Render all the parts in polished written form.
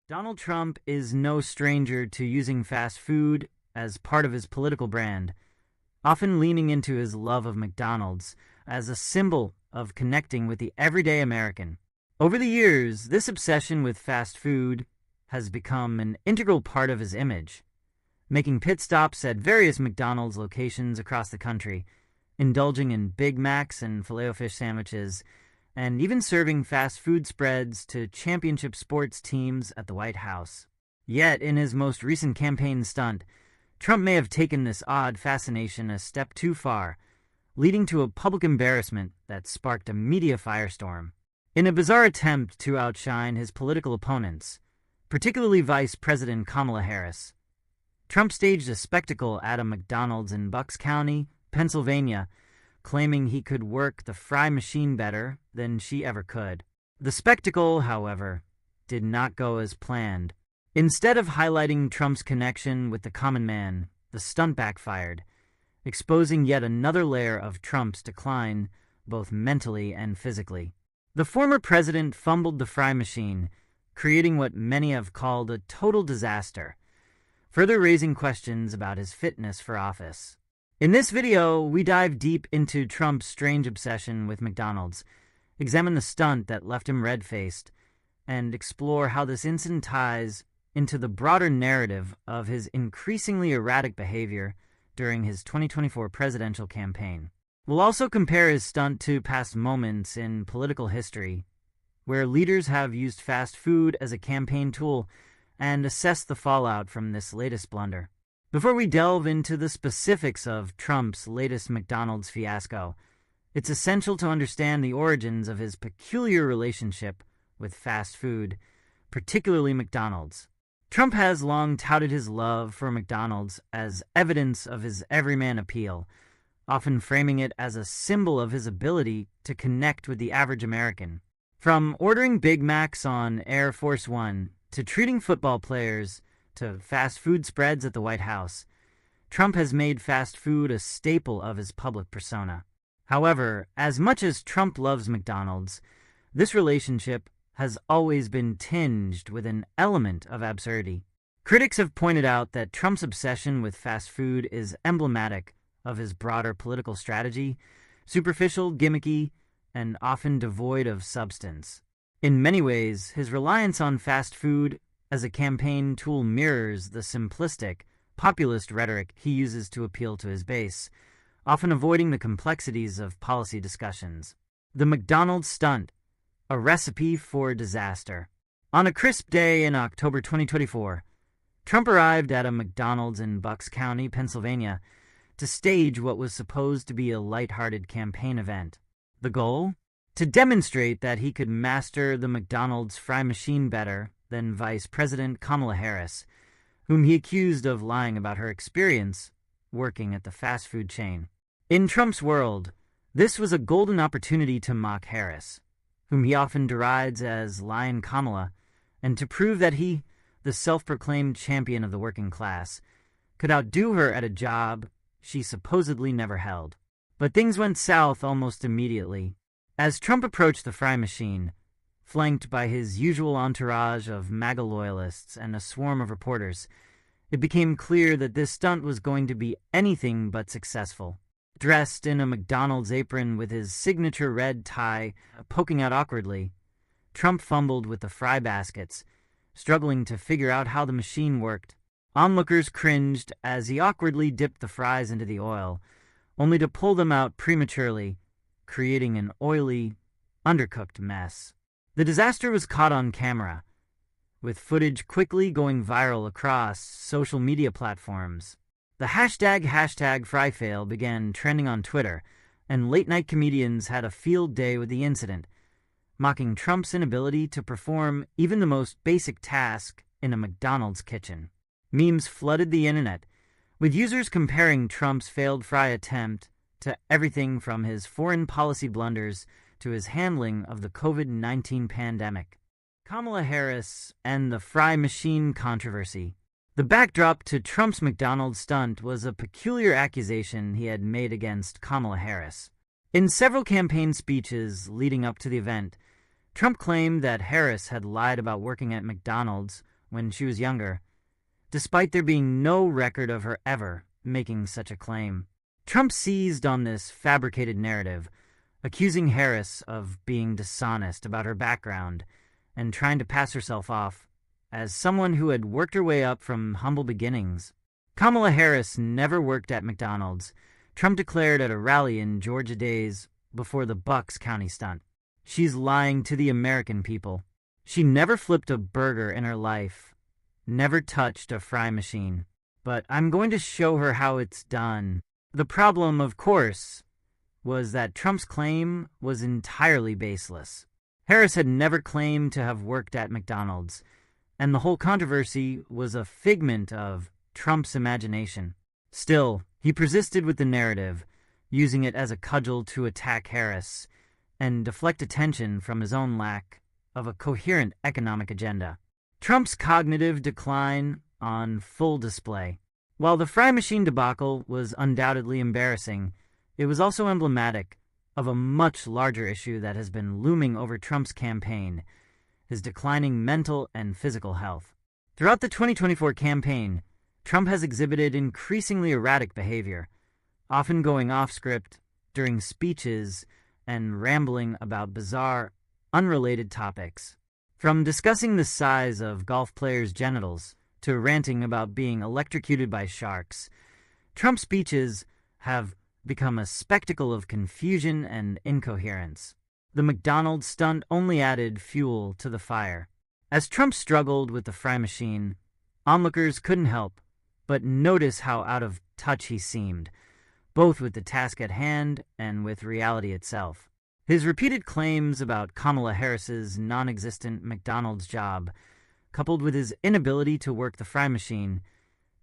Donald Trump is no stranger to using fast food as part of his political brand, often leaning into his love of McDonald's as a symbol of connecting with the everyday American. Over the years, this obsession with fast food has become an integral part of his image, making pit stops at various McDonald's locations across the country, indulging in Big Macs and Filet-O-Fish sandwiches, and even serving fast food spreads to championship sports teams at the White House. Yet, in his most recent campaign stunt, Trump may have taken this odd fascination a step too far, leading to a public embarrassment that sparked a media firestorm. In a bizarre attempt to outshine his political opponents, particularly Vice President Kamala Harris, Trump staged a spectacle at a McDonald's in Bucks County, Pennsylvania, claiming he could work the fry machine better than she ever could. The spectacle, however, did not go as planned. Instead of highlighting Trump's connection with the common man, the stunt backfired, exposing yet another layer of Trump's decline, both mentally and physically. The former president fumbled the fry machine, creating what many have called a total disaster, further raising questions about his fitness for office. In this video, we dive deep into Trump's strange obsession with McDonald's, examine the stunt that left him red-faced, and explore how this incident ties into the broader narrative of his increasingly erratic behavior during his 2024 presidential campaign. We'll also compare his stunt to past moments in political history, where leaders have used fast food as a campaign tool, and assess the fallout from this latest blunder. Before we delve into the specifics of Trump's latest McDonald's fiasco, it's essential to understand the origins of his peculiar relationship with fast food, particularly McDonald's. Trump has long touted his love for McDonald's as evidence of his everyman appeal, often framing it as a symbol of his ability to connect with the average American. From ordering Big Macs on Air Force One to treating football players to fast food spreads at the White House, Trump has made fast food a staple of his public persona. However, as much as Trump loves McDonald's, this relationship has always been tinged with an element of absurdity. Critics have pointed out that Trump's obsession with fast food is emblematic of his broader political strategy, superficial, gimmicky, and often devoid of substance. In many ways, his reliance on fast food as a campaign tool mirrors the simplistic, populist rhetoric he uses to appeal to his base, often avoiding the complexities of policy discussions. The McDonald's stunt, a recipe for disaster. On a crisp day in October 2024, Trump arrived at a McDonald's in Bucks County, Pennsylvania, to stage what was supposed to be a lighthearted campaign event. The goal? To demonstrate that he could master the McDonald's fry machine better than Vice President Kamala Harris, whom he accused of lying about her experience working at the fast food chain. In Trump's world, this was a golden opportunity to mock Harris, whom he often derides as Lion Kamala, and to prove that he, the self-proclaimed champion of the working class, could outdo her at a job she supposedly never held. But things went south almost immediately. As Trump approached the fry machine, flanked by his usual entourage of MAGA loyalists and a swarm of reporters, it became clear that this stunt was going to be anything but successful. Dressed in a McDonald's apron with his signature red tie poking out awkwardly, Trump fumbled with the fry baskets, struggling to figure out how the machine worked. Onlookers cringed as he awkwardly dipped the fries into the oil, only to pull them out prematurely, creating an oily, undercooked mess. The disaster was caught on camera, with footage quickly going viral across social media platforms. The hashtag #FryFail began trending on Twitter, and late-night comedians had a field day with the incident, mocking Trump's inability to perform even the most basic task in a McDonald's kitchen. Memes flooded the internet, with users comparing Trump's failed fry attempt to everything from his foreign policy blunders to his handling of the COVID-19 pandemic. Kamala Harris and the fry machine controversy. The backdrop to Trump's McDonald's stunt was a peculiar accusation he had made against Kamala Harris. In several campaign speeches leading up to the event, Trump claimed that Harris had lied about working at McDonald's when she was younger, despite there being no record of her ever making such a claim. Trump seized on this fabricated narrative, accusing Harris of being dishonest about her background and trying to pass herself off as someone who had worked her way up from humble beginnings. Kamala Harris never worked at McDonald's, Trump declared at a rally in Georgia days before the Bucks County stunt. She's lying to the American people. She never flipped a burger in her life, never touched a fry machine. But I'm going to show her how it's done. The problem, of course, was that Trump's claim was entirely baseless. Harris had never claimed to have worked at McDonald's, and the whole controversy was a figment of Trump's imagination. Still, he persisted with the narrative, using it as a cudgel to attack Harris and deflect attention from his own lack of a coherent economic agenda. Trump's cognitive decline on full display. While the fry machine debacle was undoubtedly embarrassing, it was also emblematic of a much larger issue that has been looming over Trump's campaign, his declining mental and physical health. Throughout the 2024 campaign, Trump has exhibited increasingly erratic behavior, often going off script during speeches and rambling about bizarre, unrelated topics. From discussing the size of golf players' genitals to ranting about being electrocuted by sharks, Trump's speeches have become a spectacle of confusion and incoherence. The McDonald's stunt only added fuel to the fire. As Trump struggled with the fry machine, onlookers couldn't help but notice how out of touch he seemed, both with the task at hand and with reality itself. His repeated claims about Kamala Harris's non-existent McDonald's job, coupled with his inability to work the fry machine,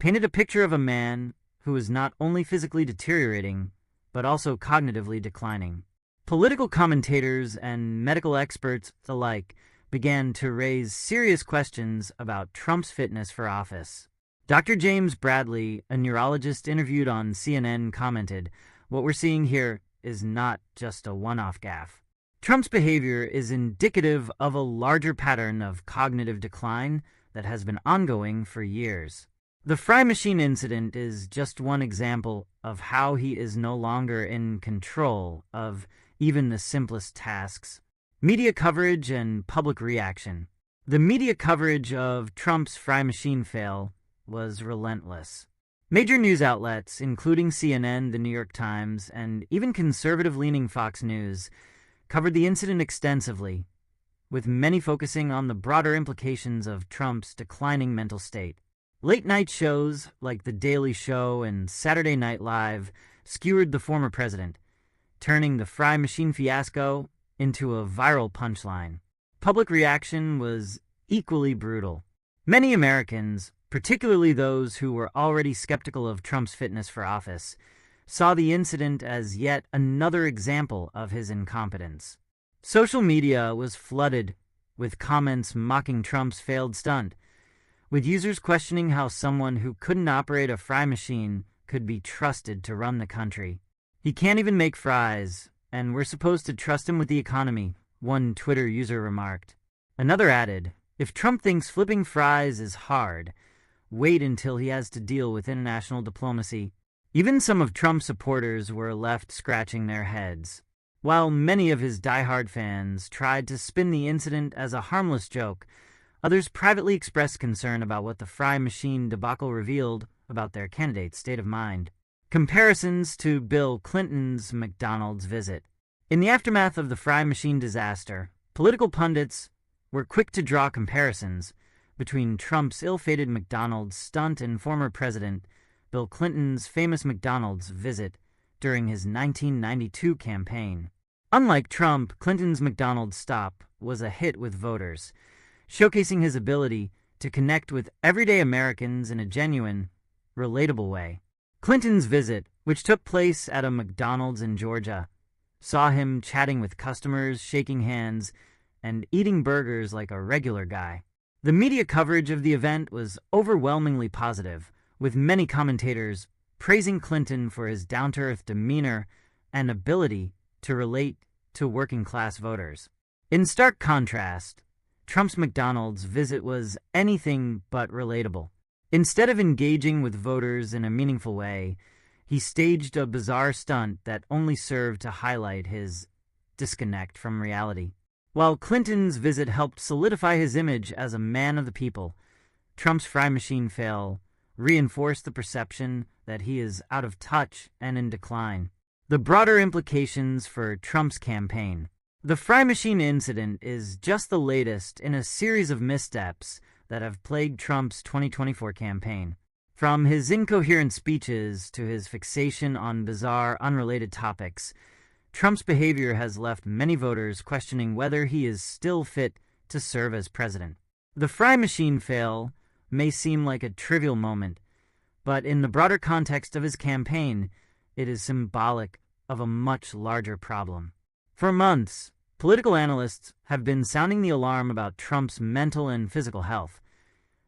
painted a picture of a man who was not only physically deteriorating, but also cognitively declining. Political commentators and medical experts alike began to raise serious questions about Trump's fitness for office. Dr. James Bradley, a neurologist interviewed on CNN, commented, "What we're seeing here is not just a one-off gaffe. Trump's behavior is indicative of a larger pattern of cognitive decline that has been ongoing for years." The fry machine incident is just one example of how he is no longer in control of even the simplest tasks. Media coverage and public reaction. The media coverage of Trump's fry machine fail was relentless. Major news outlets, including CNN, The New York Times, and even conservative-leaning Fox News, covered the incident extensively, with many focusing on the broader implications of Trump's declining mental state. Late-night shows like The Daily Show and Saturday Night Live skewered the former president, turning the fry machine fiasco into a viral punchline. Public reaction was equally brutal. Many Americans, particularly those who were already skeptical of Trump's fitness for office, saw the incident as yet another example of his incompetence. Social media was flooded with comments mocking Trump's failed stunt, with users questioning how someone who couldn't operate a fry machine could be trusted to run the country. "He can't even make fries, and we're supposed to trust him with the economy," one Twitter user remarked. Another added, "If Trump thinks flipping fries is hard, wait until he has to deal with international diplomacy." Even some of Trump's supporters were left scratching their heads. While many of his diehard fans tried to spin the incident as a harmless joke, others privately expressed concern about what the fry machine debacle revealed about their candidate's state of mind. Comparisons to Bill Clinton's McDonald's visit. In the aftermath of the fry machine disaster, political pundits were quick to draw comparisons between Trump's ill-fated McDonald's stunt and former President Bill Clinton's famous McDonald's visit during his 1992 campaign. Unlike Trump, Clinton's McDonald's stop was a hit with voters, showcasing his ability to connect with everyday Americans in a genuine, relatable way. Clinton's visit, which took place at a McDonald's in Georgia, saw him chatting with customers, shaking hands, and eating burgers like a regular guy. The media coverage of the event was overwhelmingly positive, with many commentators praising Clinton for his down-to-earth demeanor and ability to relate to working-class voters. In stark contrast, Trump's McDonald's visit was anything but relatable. Instead of engaging with voters in a meaningful way, he staged a bizarre stunt that only served to highlight his disconnect from reality. While Clinton's visit helped solidify his image as a man of the people, Trump's fry machine fail reinforced the perception that he is out of touch and in decline. The broader implications for Trump's campaign. The fry machine incident is just the latest in a series of missteps that have plagued Trump's 2024 campaign. From his incoherent speeches to his fixation on bizarre, unrelated topics, Trump's behavior has left many voters questioning whether he is still fit to serve as president. The fry machine fail may seem like a trivial moment, but in the broader context of his campaign, it is symbolic of a much larger problem. For months, political analysts have been sounding the alarm about Trump's mental and physical health,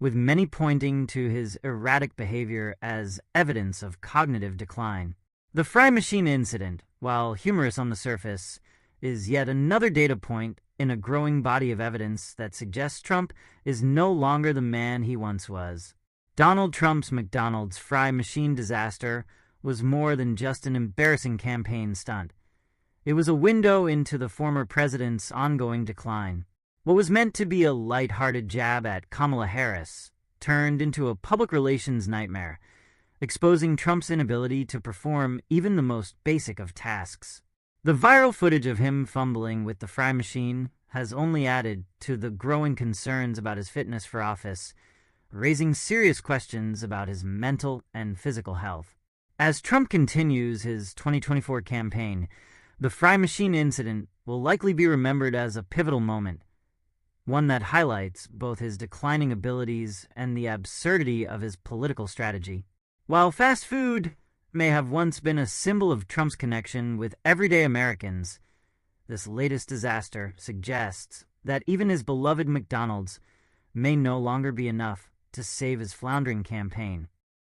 with many pointing to his erratic behavior as evidence of cognitive decline. The fry machine incident, while humorous on the surface, is yet another data point in a growing body of evidence that suggests Trump is no longer the man he once was. Donald Trump's McDonald's fry machine disaster was more than just an embarrassing campaign stunt. It was a window into the former president's ongoing decline. What was meant to be a light-hearted jab at Kamala Harris turned into a public relations nightmare, exposing Trump's inability to perform even the most basic of tasks. The viral footage of him fumbling with the fry machine has only added to the growing concerns about his fitness for office, raising serious questions about his mental and physical health. As Trump continues his 2024 campaign, the fry machine incident will likely be remembered as a pivotal moment, one that highlights both his declining abilities and the absurdity of his political strategy. While fast food may have once been a symbol of Trump's connection with everyday Americans, this latest disaster suggests that even his beloved McDonald's may no longer be enough to save his floundering campaign.